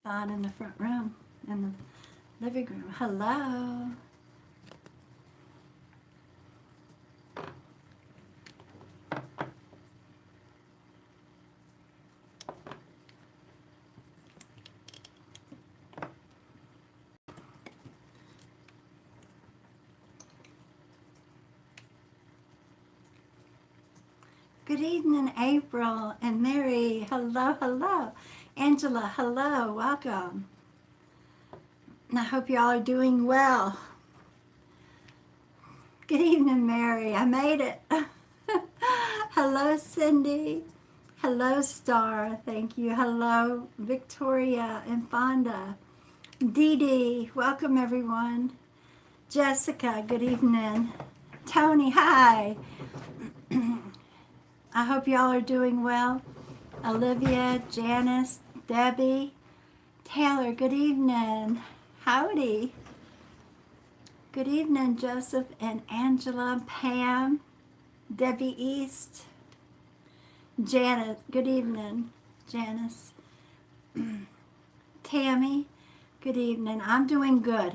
On in the front room, in the living room. Hello. Good evening, April and Mary. Hello, hello. Angela, hello. Welcome. I hope y'all are doing well. Good evening, Mary. I made it. Hello, Cindy. Hello, Star. Thank you. Hello, Victoria and Fonda. Dee Dee. Welcome, everyone. Jessica, good evening. Tony, hi. I hope y'all are doing well. Olivia, Janice, Debbie, Taylor, good evening. Howdy. Good evening, Joseph and Angela, Pam, Debbie East, Janet, good evening. Janice, Tammy, good evening. I'm doing good.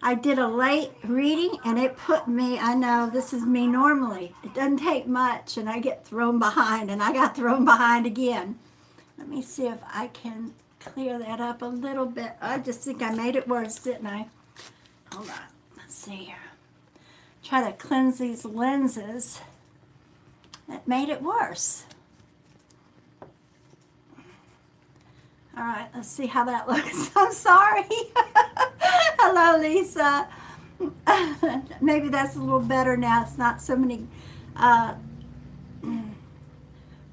I did a late reading and it put me, I know this is me normally. It doesn't take much and I get thrown behind and I got thrown behind again. Let me see if I can clear that up a little bit. I just think I made it worse, didn't I? Hold on. Let's see here. Try to cleanse these lenses. It made it worse. All right, let's see how that looks. I'm sorry. Hello, Lisa. Maybe that's a little better now. It's not so many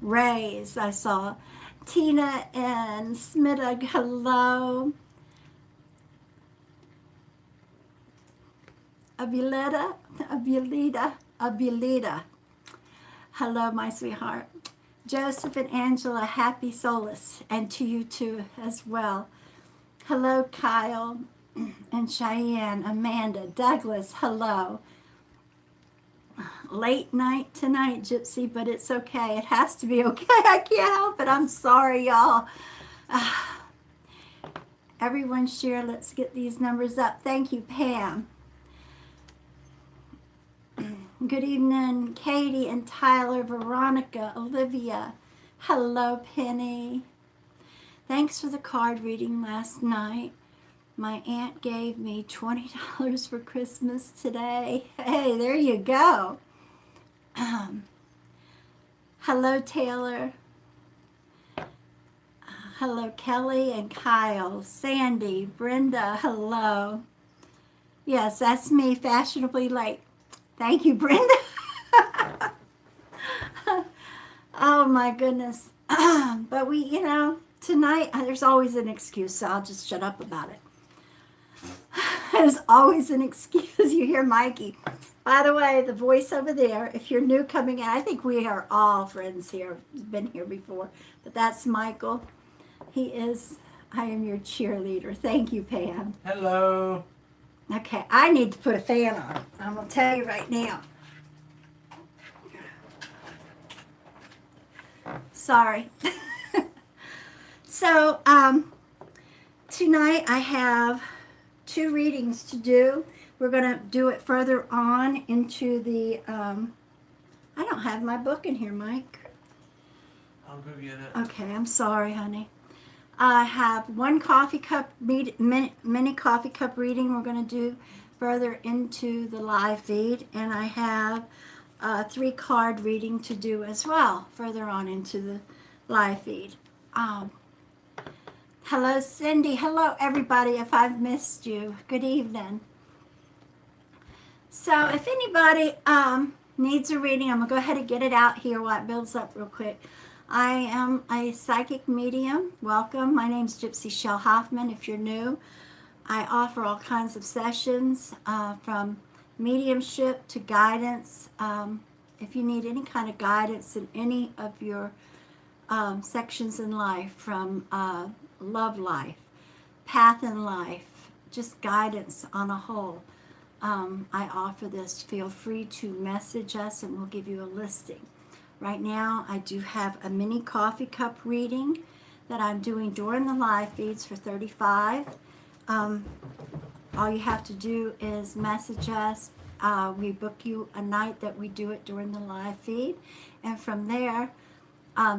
rays I saw. Tina and Smita, hello. Abulida. Hello, my sweetheart. Joseph and Angela, happy solace, and to you too as well. Hello, Kyle and Cheyenne, Amanda, Douglas, hello. Late night tonight, Gypsy, but it's okay. It has to be okay. I can't help it. I'm sorry, y'all. Everyone share. Let's get these numbers up. Thank you, Pam. Good evening, Katie and Tyler, Veronica, Olivia. Hello, Penny. Thanks for the card reading last night. My aunt gave me $20 for Christmas today. Hey, there you go. Hello, Taylor. Hello, Kelly and Kyle. Sandy, Brenda, hello. Yes, that's me, fashionably late. Thank you, Brenda. Oh, my goodness. But tonight, there's always an excuse, so I'll just shut up about it. There's always an excuse. You hear Mikey. By the way, the voice over there, if you're new coming in, I think we are all friends here, been here before, but that's Michael. I am your cheerleader. Thank you, Pam. Hello. Okay, I need to put a fan on. I'm going to tell you right now. Sorry. So, tonight I have 2 readings to do. We're going to do it further on into the, I don't have my book in here, Mike. I'll go get it. Okay, I'm sorry, honey. I have 1 coffee cup, mini coffee cup reading we're going to do further into the live feed. And I have 3 card reading to do as well further on into the live feed. Hello, Cindy. Hello, everybody, if I've missed you. Good evening. So if anybody needs a reading, I'm going to go ahead and get it out here while it builds up real quick. I am a psychic medium. Welcome. My name's Gypsy Chele Hoffman. If you're new, I offer all kinds of sessions from mediumship to guidance. If you need any kind of guidance in any of your sections in life, from love life, path in life, just guidance on a whole, I offer this. Feel free to message us and we'll give you a listing. Right now, I do have a mini coffee cup reading that I'm doing during the live feeds for 35. All you have to do is message us. We book you a night that we do it during the live feed, and from there,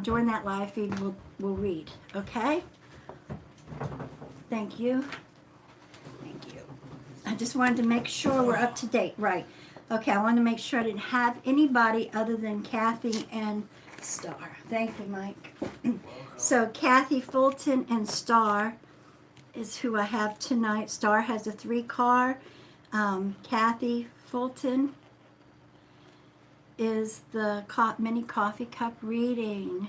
during that live feed, we'll read. Okay? Thank you. Thank you. I just wanted to make sure we're up to date. Right. Okay, I wanted to make sure I didn't have anybody other than Kathy and Star. Thank you, Mike. So Kathy Fulton and Star is who I have tonight. Star has a 3-car. Kathy Fulton is the mini coffee cup reading.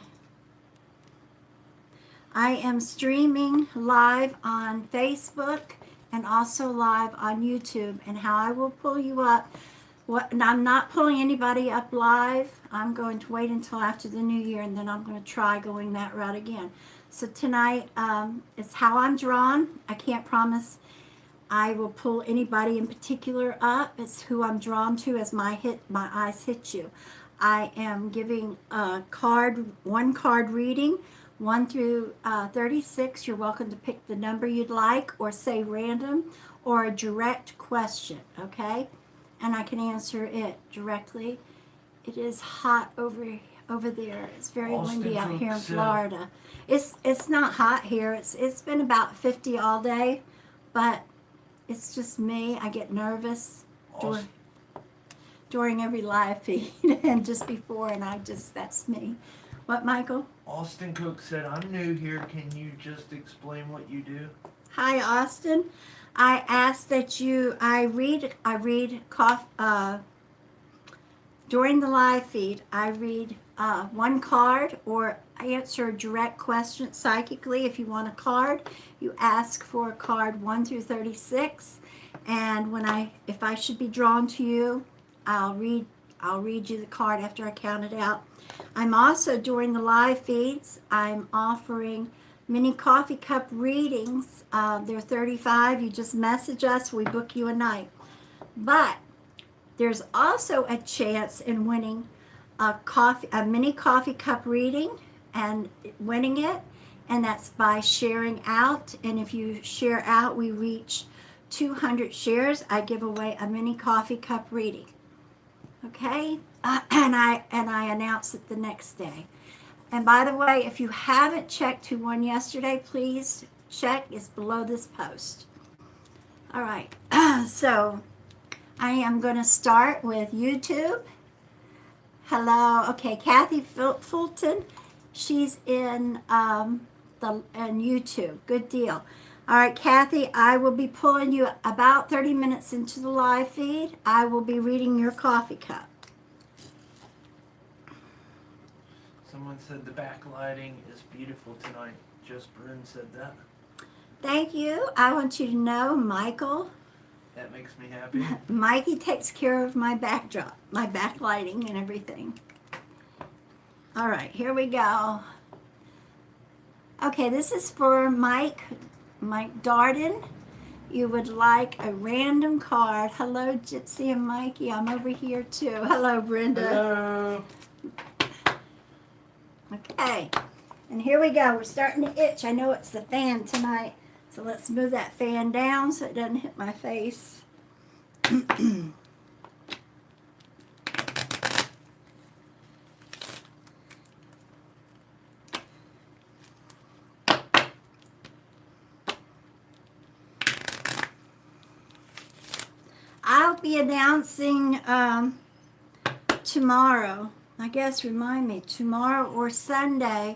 I am streaming live on Facebook and also live on YouTube. And how I will pull you up, and I'm not pulling anybody up live. I'm going to wait until after the new year, and then I'm going to try going that route again. So tonight, it's how I'm drawn. I can't promise I will pull anybody in particular up. It's who I'm drawn to as my eyes hit you. I am giving a one card reading, 1 through 36. You're welcome to pick the number you'd like, or say random, or a direct question, okay? And I can answer it directly. It is hot over there. It's very windy out here in Florida. It's not hot here. It's been about 50 all day, but it's just me. I get nervous during every live feed and just before, and that's me. What, Michael? Austin Cook said, I'm new here. Can you just explain what you do? Hi, Austin. I ask that I read during the live feed, I read one card, or I answer a direct question psychically. If you want a card, you ask for a card 1 through 36, and if I should be drawn to you, I'll read you the card after I count it out. I'm also, during the live feeds, I'm offering mini coffee cup readings. They're 35. You just message us, we book you a night. But there's also a chance in winning a mini coffee cup reading and winning it, and that's by sharing out. And if you share out, we reach 200 shares, I give away a mini coffee cup reading. Okay, and I announce it the next day. And by the way, if you haven't checked who won yesterday, please check. It's below this post. All right, so I am going to start with YouTube. Hello. Okay, Kathy Fulton. She's in YouTube. Good deal. All right, Kathy, I will be pulling you about 30 minutes into the live feed. I will be reading your coffee cup. Someone said the backlighting is beautiful tonight. Just Bryn said that. Thank you. I want you to know, Michael. That makes me happy. Mikey takes care of my backdrop, my backlighting and everything. All right, here we go. Okay, this is for Mike Darden. You would like a random card. Hello, Gypsy and Mikey. I'm over here too. Hello, Brenda. Hello. Okay, and here we go. We're starting to itch. I know it's the fan tonight, so let's move that fan down so it doesn't hit my face. I'll be announcing tomorrow. I guess, remind me, tomorrow or Sunday,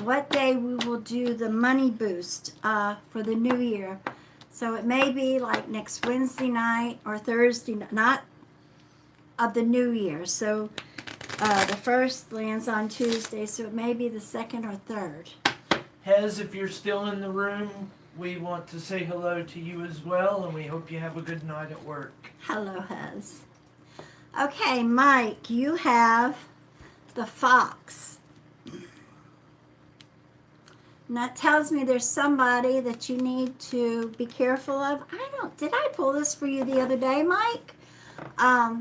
what day we will do the money boost for the new year. So it may be like next Wednesday night or Thursday, not of the new year. So the first lands on Tuesday, so it may be the second or third. Hez, if you're still in the room, we want to say hello to you as well, and we hope you have a good night at work. Hello, Hez. Okay, Mike, you have the fox. And that tells me there's somebody that you need to be careful of. Did I pull this for you the other day, Mike? I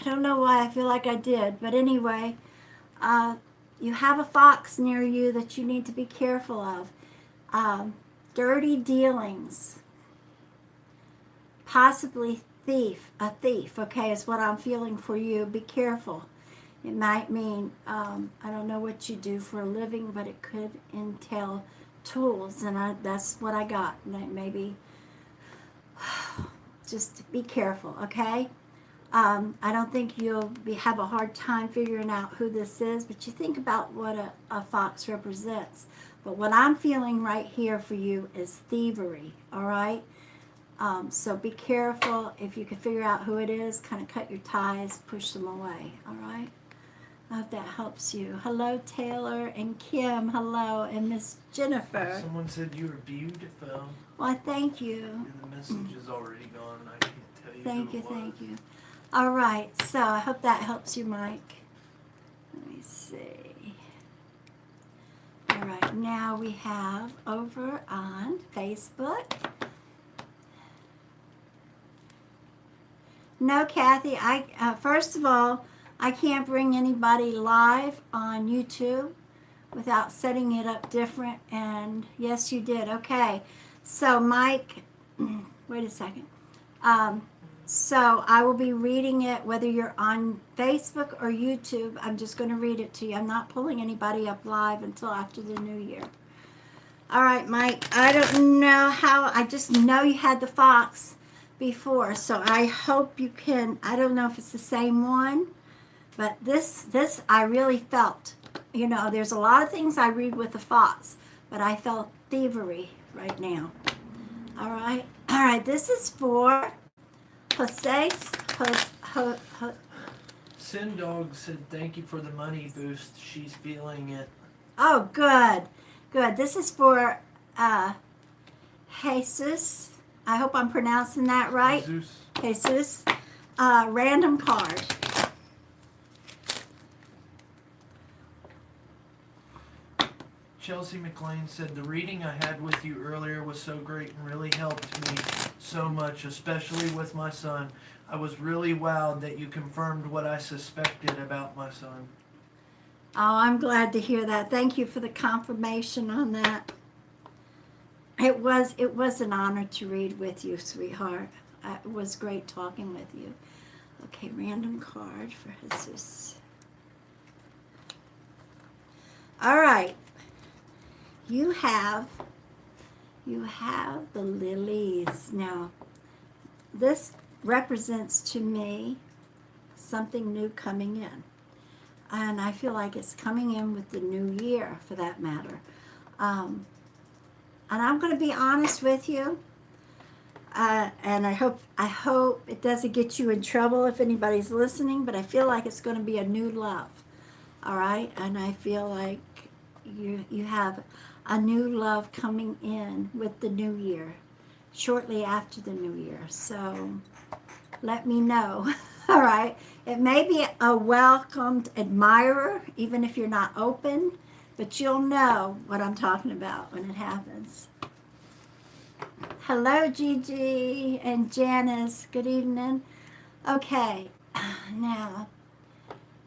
don't know why I feel like I did, but anyway, you have a fox near you that you need to be careful of. Dirty dealings, possibly a thief, okay, is what I'm feeling for you. Be careful. It might mean, I don't know what you do for a living, but it could entail tools, and that's what I got. Maybe just be careful, okay? I don't think you'll have a hard time figuring out who this is, but you think about what a fox represents. But what I'm feeling right here for you is thievery, all right? So be careful. If you can figure out who it is, kind of cut your ties, push them away, all right? I hope that helps you. Hello, Taylor and Kim. Hello, and Miss Jennifer. Someone said you were beautiful. Well, thank you. And the message is already gone. I can't tell you Thank who you, it was. thank you. All right, so I hope that helps you, Mike. Let me see. All right, now we have over on Facebook. No, Kathy, first of all, I can't bring anybody live on YouTube without setting it up different. And yes, you did. Okay. So, Mike, wait a second. So I will be reading it whether you're on Facebook or YouTube. I'm just going to read it to you. I'm not pulling anybody up live until after the new year. All right, Mike, I don't know how. I just know you had the fox before, so I hope you can. I don't know if it's the same one, but this I really felt. You know, there's a lot of things I read with the fox, but I felt thievery right now. All right, this is for Jose. Sin Dog said thank you for the money boost. She's feeling it. Oh, good. This is for Jesus. I hope I'm pronouncing that right. Jesus. Random card. Chelsea McLean said the reading I had with you earlier was so great and really helped me so much, especially with my son. I was really wowed that you confirmed what I suspected about my son. Oh, I'm glad to hear that. Thank you for the confirmation on that. It was an honor to read with you, sweetheart. It was great talking with you. Okay, random card for Jesus. All right. You have the lilies. Now, this represents to me something new coming in. And I feel like it's coming in with the new year, for that matter. And I'm going to be honest with you. And I hope it doesn't get you in trouble if anybody's listening, but I feel like it's going to be a new love. All right? And I feel like you have a new love coming in with the new year, shortly after the new year. So let me know. All right? It may be a welcomed admirer, even if you're not open, but you'll know what I'm talking about when it happens. Hello, Gigi and Janice. Good evening. Okay, now,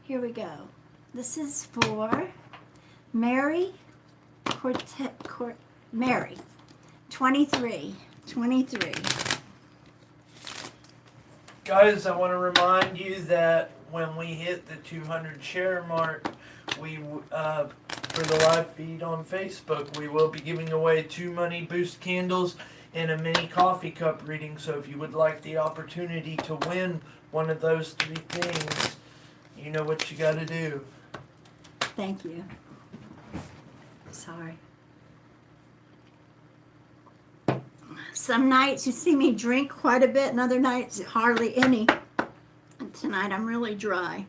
here we go. This is for Mary Mary, 23. Guys, I want to remind you that when we hit the 200 share mark, we for the live feed on Facebook, we will be giving away 2 money boost candles and a mini coffee cup reading. So if you would like the opportunity to win one of those 3 things, you know what you got to do. Thank you. Sorry. Some nights you see me drink quite a bit, and other nights hardly any. And tonight I'm really dry.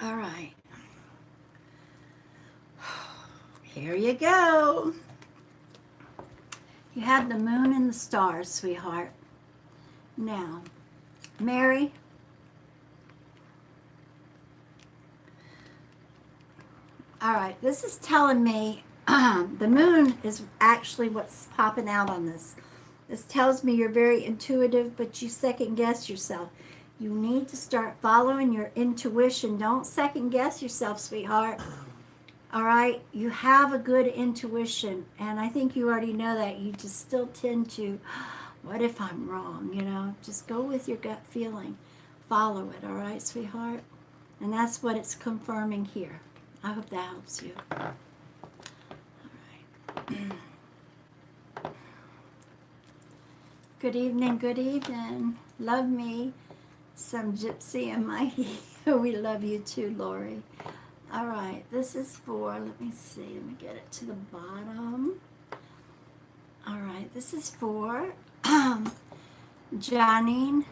All right. Here you go. You have the moon and the stars, sweetheart. Now, Mary, all right, this is telling me the moon is actually what's popping out on this. This tells me you're very intuitive, but you second guess yourself. You need to start following your intuition. Don't second guess yourself, sweetheart. All right, you have a good intuition, and I think you already know that. You just still tend to, what if I'm wrong? You know, just go with your gut feeling, follow it. All right, sweetheart, and that's what it's confirming here. I hope that helps you. All right. Good evening, good evening. Love me some Gypsy and Mikey. We love you too, Lori. All right, this is for, let me see, let me get it to the bottom. All right, this is for Johnny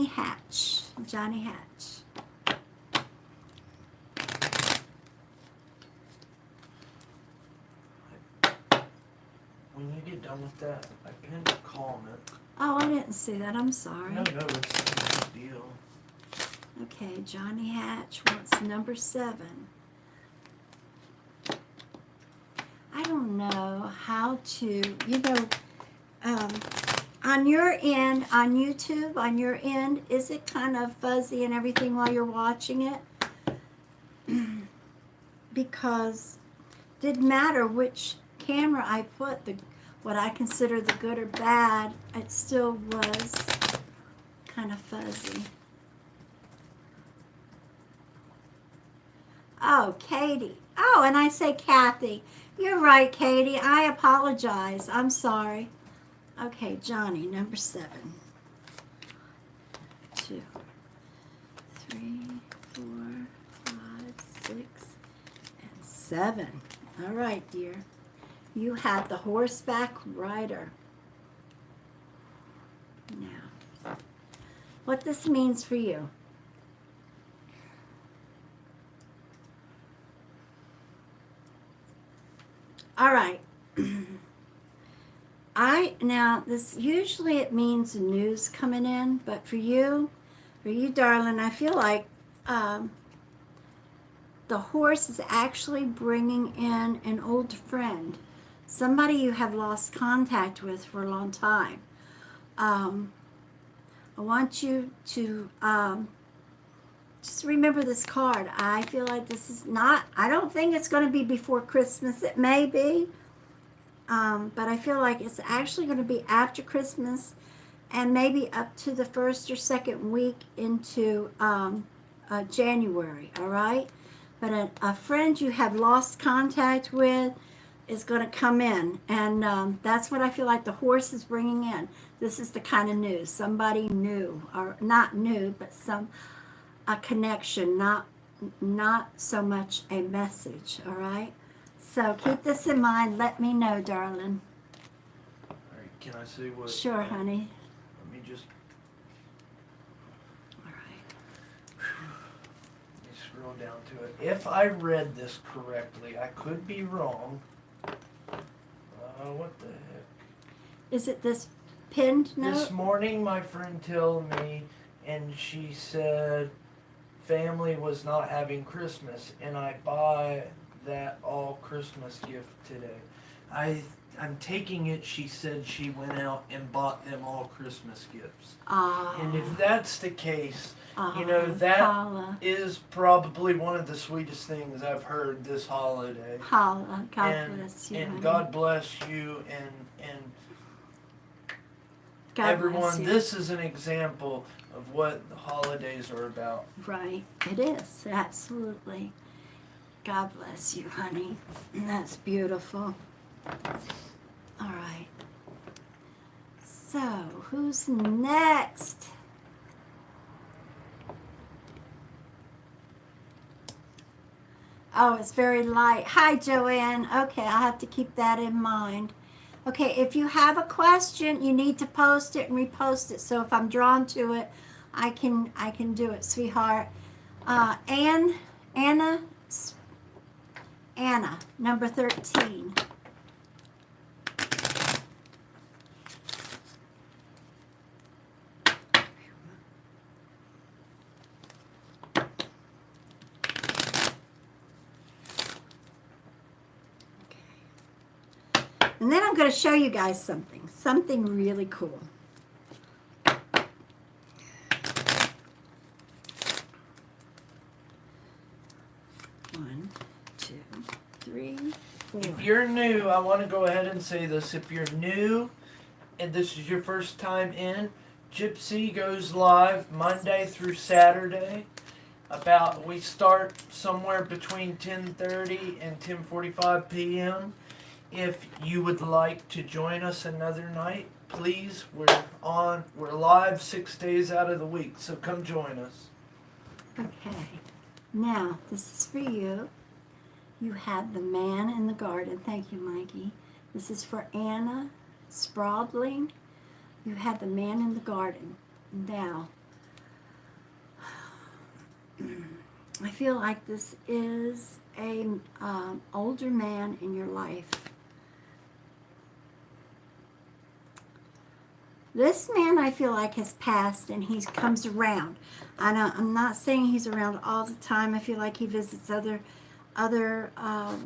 Hatch. Johnny Hatch. When you get done with that, I pinned a comment. Oh, I didn't see that. I'm sorry. No, it's no big deal. Okay, Johnny Hatch wants number 7. I don't know how to, on your end, on YouTube, on your end, is it kind of fuzzy and everything while you're watching it? Because it didn't matter which camera I put, what I consider the good or bad, it still was kind of fuzzy. Oh, Katie. Oh, and I say Kathy. You're right, Katie. I apologize. I'm sorry. Okay, Johnny, number 7. 2, 3, 4, 5, 6, and 7. All right, dear. You had the horseback rider. Now, what this means for you. All right. This usually it means news coming in, but for you, darling, I feel like the horse is actually bringing in an old friend, somebody you have lost contact with for a long time. I want you to just remember this card. I feel like this is not, I don't think it's going to be before Christmas. It may be, but I feel like it's actually going to be after Christmas and maybe up to the first or second week into January, all right? But a friend you have lost contact with is going to come in, and that's what I feel like the horse is bringing in. This is the kind of news. Somebody new, or not new, but a connection, not so much a message, all right? So keep this in mind. Let me know, darling. All right, can I see what? Sure, honey. Let me just. All right. Let me scroll down to it. If I read this correctly, I could be wrong. What the heck? Is it this pinned note? This morning, my friend told me, and she said family was not having Christmas, and I buy that all Christmas gift today. I'm taking it she said she went out and bought them all Christmas gifts. And if that's the case, that Paula. is probably one of the sweetest things I've heard this holiday. Paula, God bless you. And honey. God bless you and God everyone. bless you. This is an example of what the holidays are about. Right, it is, absolutely. God bless you, honey. That's beautiful. All right. So, who's next? Oh, it's very light. Hi, Joanne. Okay, I'll have to keep that in mind. Okay, if you have a question, you need to post it and repost it. So if I'm drawn to it, I can do it, sweetheart. Anna, number 13. And then I'm going to show you guys something really cool. If you're new, I want to go ahead and say this. If you're new and this is your first time in, Gypsy goes live Monday through Saturday. We start somewhere between 10:30 and 10:45 p.m. If you would like to join us another night, please, we're live 6 days out of the week, so come join us. Okay. Now, this is for you. You have The Man in the Garden. Thank you, Mikey. This is for Anna Spradling. You have The Man in the Garden. Now, I feel like this is a older man in your life. This man, I feel like, has passed, and he comes around. I'm not saying he's around all the time. I feel like he visits other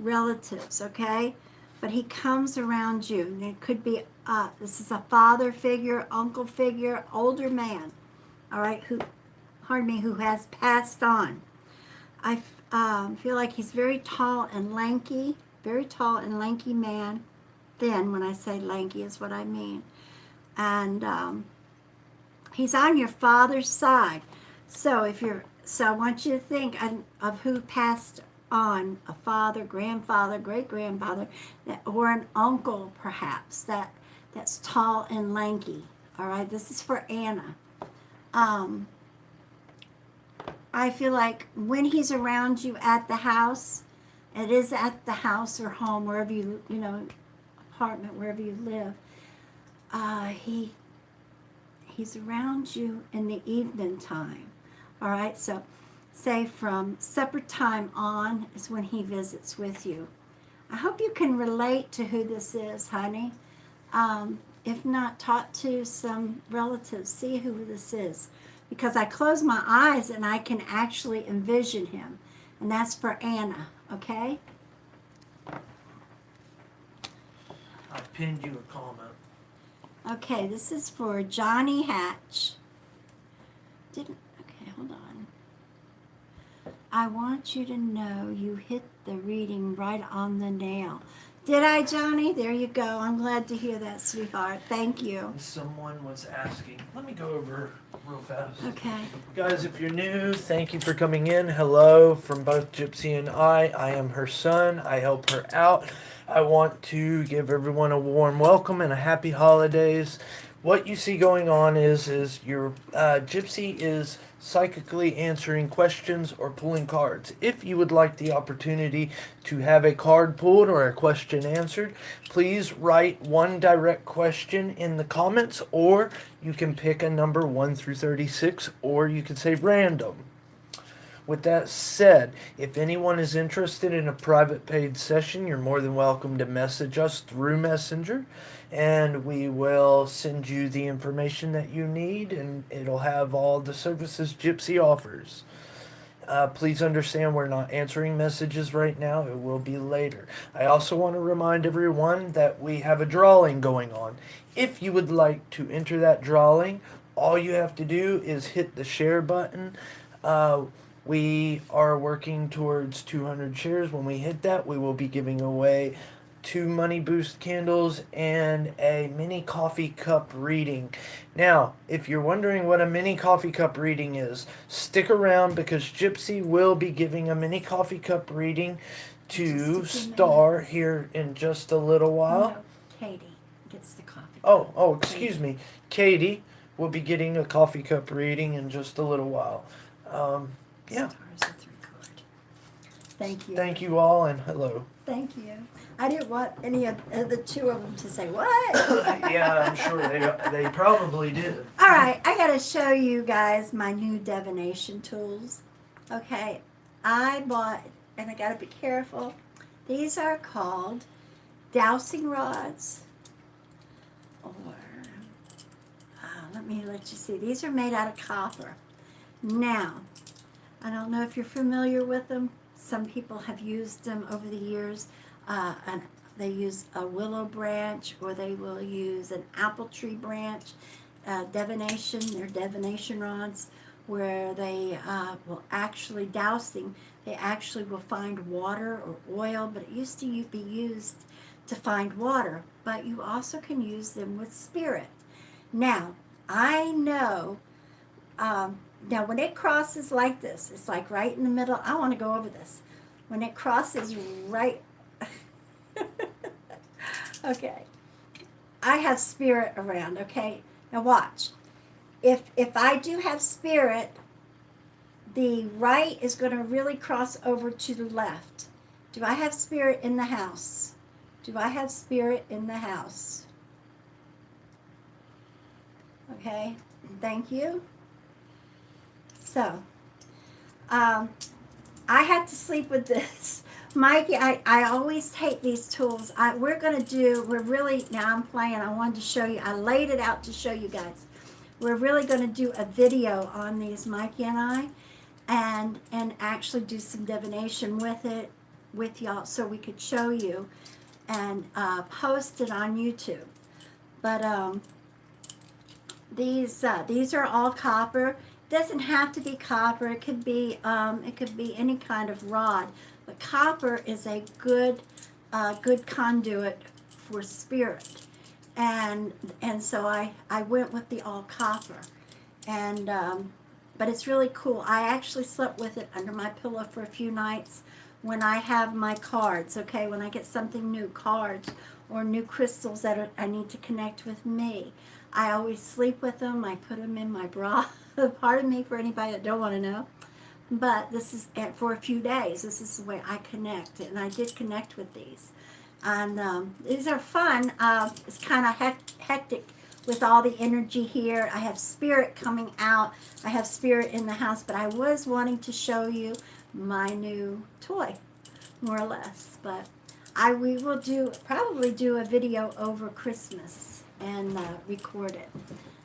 relatives, okay? But he comes around you. And it could be, this is a father figure, uncle figure, older man, all right, who has passed on. I feel like he's very tall and lanky man. Thin, when I say lanky, is what I mean. And he's on your father's side. So I want you to think of who passed on: a father, grandfather, great-grandfather, or an uncle perhaps that's tall and lanky. All right, this is for Anna. I feel like when he's around you at the house, it is at the house or home, wherever apartment, wherever you live. He's around you in the evening time. All right, so say from supper time on is when he visits with you. I hope you can relate to who this is, honey. If not, talk to some relatives, see who this is. Because I close my eyes and I can actually envision him. And that's for Anna, okay? I pinned you a comment. Okay, this is for Johnny Hatch. Okay, hold on. I want you to know you hit the reading right on the nail. Did I, Johnny? There you go. I'm glad to hear that, sweetheart. Thank you. Someone was asking. Let me go over real fast. Okay. Guys, if you're new, thank you for coming in. Hello from both Gypsy and I. I am her son. I help her out. I want to give everyone a warm welcome and a happy holidays. What you see going on is your Gypsy is psychically answering questions or pulling cards. If you would like the opportunity to have a card pulled or a question answered, please write one direct question in the comments, or you can pick a number 1 through 36, or you can say random. With that said, if anyone is interested in a private paid session, you're more than welcome to message us through Messenger, and we will send you the information that you need, and it'll have all the services Gypsy offers. Please understand we're not answering messages right now. It will be later. I also want to remind everyone that we have a drawing going on. If you would like to enter that drawing, all you have to do is hit the share button. We are working towards 200 shares. When we hit that, we will be giving away 2 money boost candles and a mini coffee cup reading. Now, if you're wondering what a mini coffee cup reading is, stick around, because Gypsy will be giving a mini coffee cup reading to Star here in just a little while. No, Katie gets the coffee. Excuse me. Katie will be getting a coffee cup reading in just a little while. Yeah. Stars are 3/4. Thank you. Thank you all, and hello. Thank you. I didn't want any of the two of them to say, what? Yeah, I'm sure they probably did. All right, I got to show you guys my new divination tools. Okay, I bought, and I got to be careful, these are called dowsing rods. Or, let you see. These are made out of copper. Now, I don't know if you're familiar with them. Some people have used them over the years. And they use a willow branch, or they will use an apple tree branch. They're divination rods, where they will actually dowsing. they actually will find water or oil, but it used to be used to find water. But you also can use them with spirit. Now, I know, now when it crosses like this, it's like right in the middle. I want to go over this. When it crosses right, okay, I have spirit around, okay? Now watch. If I do have spirit, the right is going to really cross over to the left. Do I have spirit in the house? Do I have spirit in the house? Okay, thank you. So, I had to sleep with this. Mikey, I always take these tools. We're really, now I'm playing, I wanted to show you, I laid it out to show you guys. We're really going to do a video on these, Mikey and I, and actually do some divination with it, with y'all, so we could show you and post it on YouTube. But these are all copper. Doesn't have to be copper. It could be any kind of rod. But copper is a good conduit for spirit, and so I went with the all copper, and but it's really cool. I actually slept with it under my pillow for a few nights when I have my cards. Okay, when I get something new, cards or new crystals that I need to connect with me, I always sleep with them. I put them in my bra. Pardon me for anybody that don't want to know. But this is for a few days. This is the way I connect, and I did connect with these. And these are fun. It's kind of hectic with all the energy here. I have spirit coming out. I have spirit in the house, but I was wanting to show you my new toy, more or less. But we will probably do a video over Christmas and record it.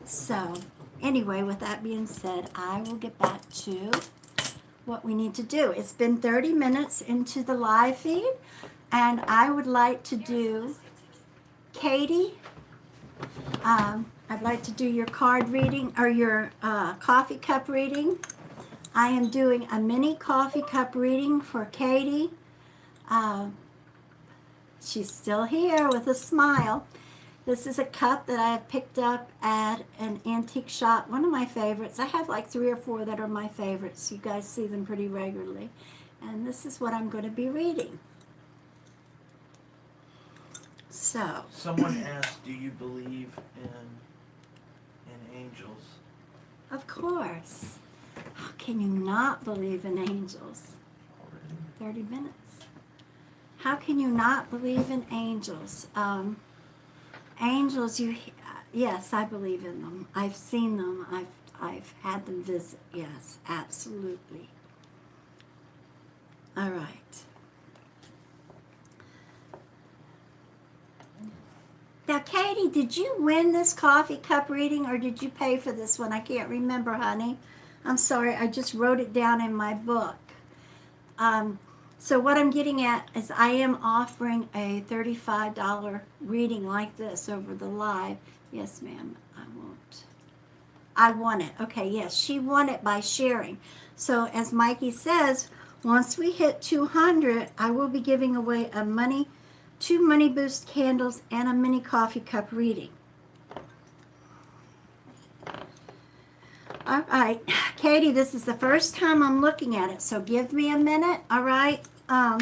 So anyway, with that being said, I will get back to what we need to do. It's been 30 minutes into the live feed, and I would like to do Katie. I'd like to do your card reading or your coffee cup reading. I am doing a mini coffee cup reading for Katie. She's still here with a smile. This is a cup that I have picked up at an antique shop, one of my favorites. I have like 3 or 4 that are my favorites. You guys see them pretty regularly. And this is what I'm going to be reading. So. Someone asked, do you believe in angels? Of course. How can you not believe in angels? 30 minutes. How can you not believe in angels? Angels, yes, I believe in them. I've seen them. I've had them visit. Yes, absolutely. All right. Now, Katie, did you win this coffee cup reading, or did you pay for this one? I can't remember, honey. I'm sorry. I just wrote it down in my book. So what I'm getting at is I am offering a $35 reading like this over the live. Yes, ma'am, I won't. I won it. Okay, yes, she won it by sharing. So as Mikey says, once we hit 200, I will be giving away 2 money boost candles and a mini coffee cup reading. All right, Katie, this is the first time I'm looking at it, so give me a minute, all right? I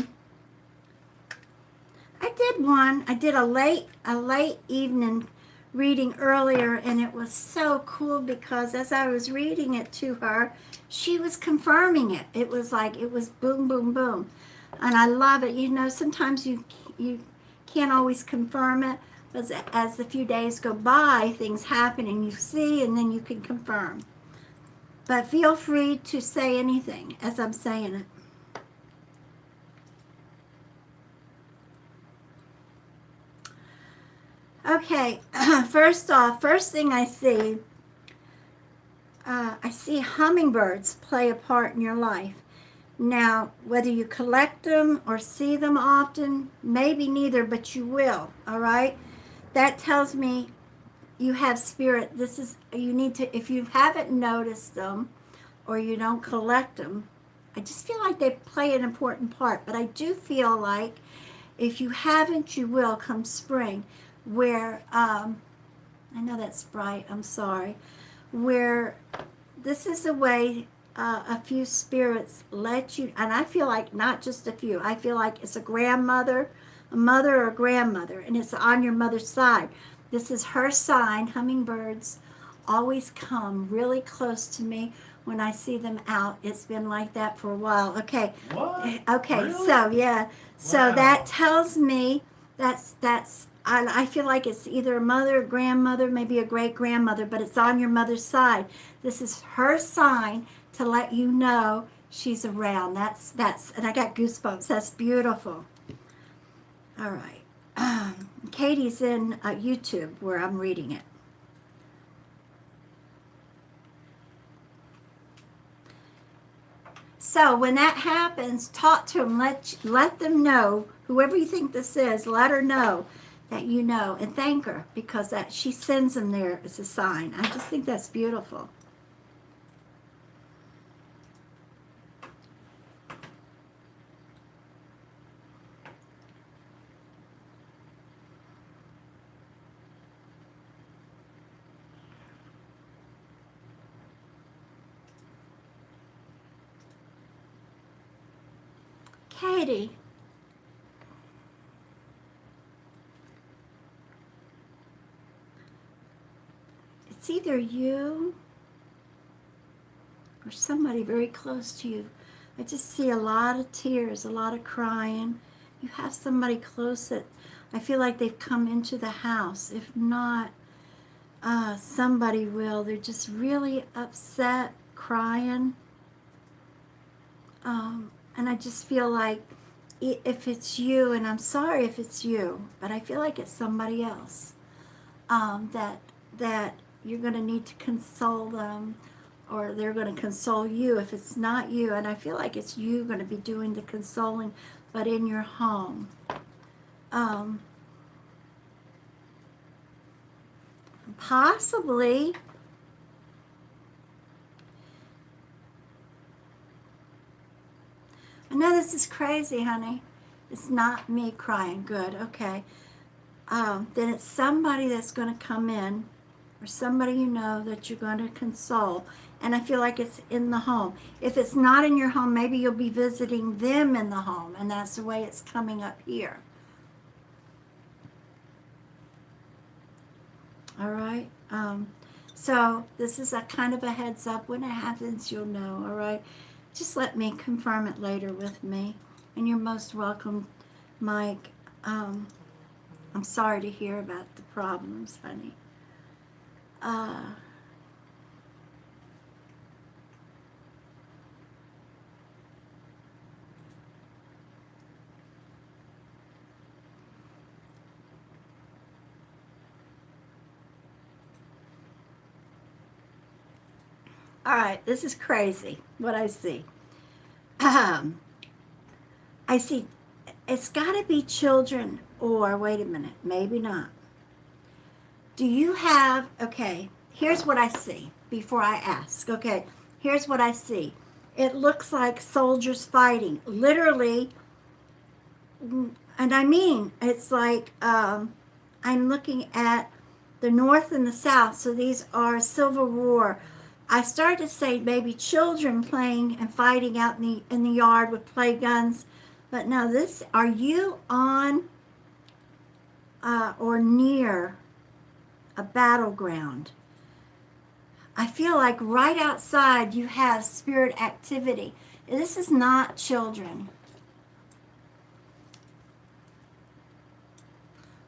did a late evening reading earlier, and it was so cool because as I was reading it to her, she was confirming it. It was like, it was boom, boom, boom. And I love it. You know, sometimes you can't always confirm it, but as the few days go by, things happen and you see, and then you can confirm. But feel free to say anything as I'm saying it. Okay, first thing I see hummingbirds play a part in your life. Now, whether you collect them or see them often, maybe neither, but you will, all right? That tells me you have spirit. You need to, if you haven't noticed them or you don't collect them, I just feel like they play an important part. But I do feel like if you haven't, you will come spring, where I know that's bright, I'm sorry, where this is a way a few spirits let you, and I feel like not just a few, I feel like it's a grandmother, a mother or a grandmother, and it's on your mother's side. This is her sign. Hummingbirds always come really close to me when I see them out. It's been like that for a while. Okay. What? Okay, Really? so yeah. So Wow. that tells me I feel like it's either a mother, a grandmother, maybe a great grandmother, but it's on your mother's side. This is her sign to let you know she's around. That's and I got goosebumps. That's beautiful. All right. Katie's in YouTube where I'm reading it. So when that happens, talk to them. Let them know. Whoever you think this is, let her know that you know, and thank her because that she sends them there as a sign. I just think that's beautiful. Katie, it's either you or somebody very close to you. I just see a lot of tears, a lot of crying. You have somebody close that I feel like they've come into the house. If not, somebody will. They're just really upset, crying. And I just feel like if it's you, and I'm sorry if it's you, but I feel like it's somebody else, that you're going to need to console them, or they're going to console you if it's not you. And I feel like it's you going to be doing the consoling, but in your home. Possibly. I know this is crazy, honey. It's not me crying. Good. Okay. Then it's somebody that's going to come in, or somebody you know that you're going to console. And I feel like it's in the home. If it's not in your home, maybe you'll be visiting them in the home, and that's the way it's coming up here. All right. So this is a kind of a heads up. When it happens, you'll know. All right. Just let me confirm it later with me. And you're most welcome, Mike. I'm sorry to hear about the problems, honey. All right, this is crazy what I see. I see it's got to be children, or wait a minute, maybe not. Do you have, okay, here's what I see before I ask. Okay, here's what I see. It looks like soldiers fighting, literally, and I mean, it's like I'm looking at the North and the South, so these are Civil War. I started to say maybe children playing and fighting out in the yard with play guns, but no. This, are you on or near a battleground? I feel like right outside you have spirit activity. This is not children.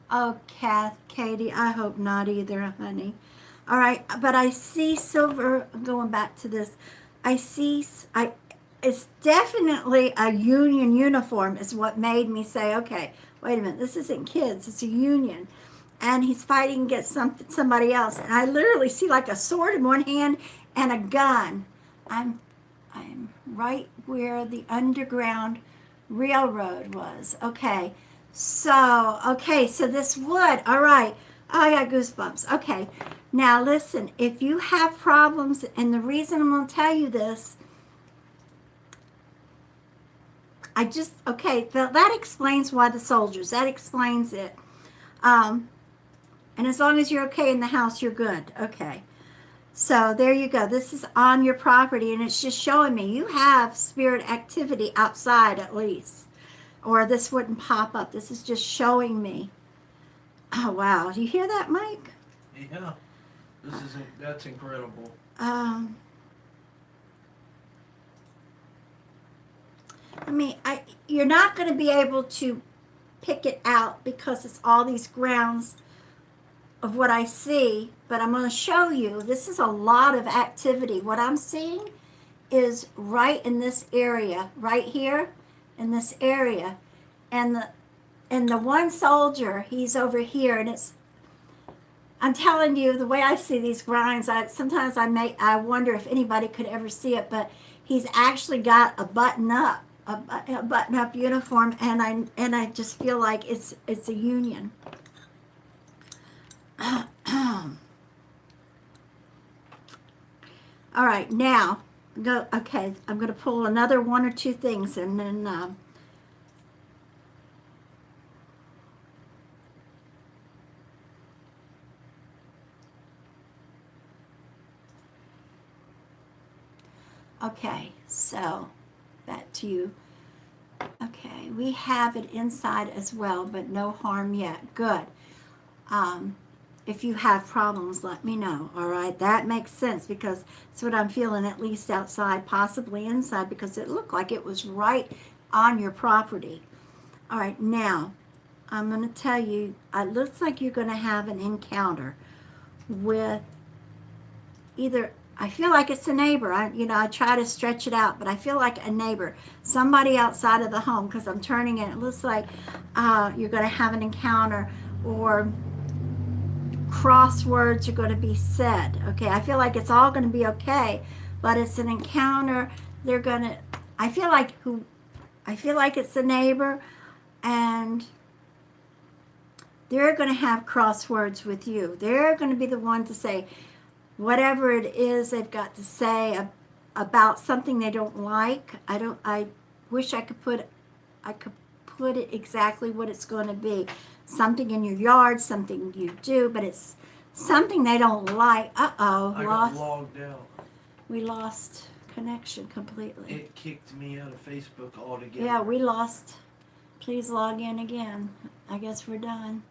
Oh, Katie, I hope not either, honey. All right, but I see silver. Going back to this, it's definitely a union uniform is what made me say, okay, wait a minute, this isn't kids, it's a union. And he's fighting against somebody else. And I literally see like a sword in one hand and a gun. I'm right where the Underground Railroad was. Okay, so this wood, all right. Oh, I got goosebumps. Okay, now listen, if you have problems, and the reason I'm going to tell you this, I just, okay, that explains why the soldiers, that explains it. Um, and as long as you're okay in the house, you're good. Okay. So there you go. This is on your property, and it's just showing me you have spirit activity outside at least. Or this wouldn't pop up. This is just showing me. Oh, wow. Do you hear that, Mike? Yeah. That's incredible. Um, you're not going to be able to pick it out because it's all these grounds of what I see, but I'm going to show you. This is a lot of activity. What I'm seeing is right in this area, right here in this area. And the one soldier, he's over here, and I'm telling you, the way I see these grinds, sometimes I wonder if anybody could ever see it, but he's actually got a button up uniform, and I just feel like it's a union. All right, now go. Okay, I'm going to pull another one or two things, and then. Okay, so back to you. Okay, we have it inside as well, but no harm yet. Good. If you have problems, let me know. All right, that makes sense because that's what I'm feeling, at least outside, possibly inside, because it looked like it was right on your property. All right, now I'm going to tell you, it looks like you're going to have an encounter with either, I feel like it's a neighbor. I try to stretch it out, but I feel like a neighbor, somebody outside of the home, because I'm turning it. It looks like you're going to have an encounter, or crosswords are going to be said. Okay, I feel like it's all going to be okay, but it's an encounter. They're going to, I feel like it's a neighbor, and they're going to have crosswords with you. They're going to be the one to say whatever it is they've got to say about something they don't like. I wish I could put it exactly what it's going to be. Something in your yard, something you do, but it's something they don't like. Uh-oh. I got logged out. We lost connection completely. It kicked me out of Facebook altogether. Yeah, we lost. Please log in again. I guess we're done.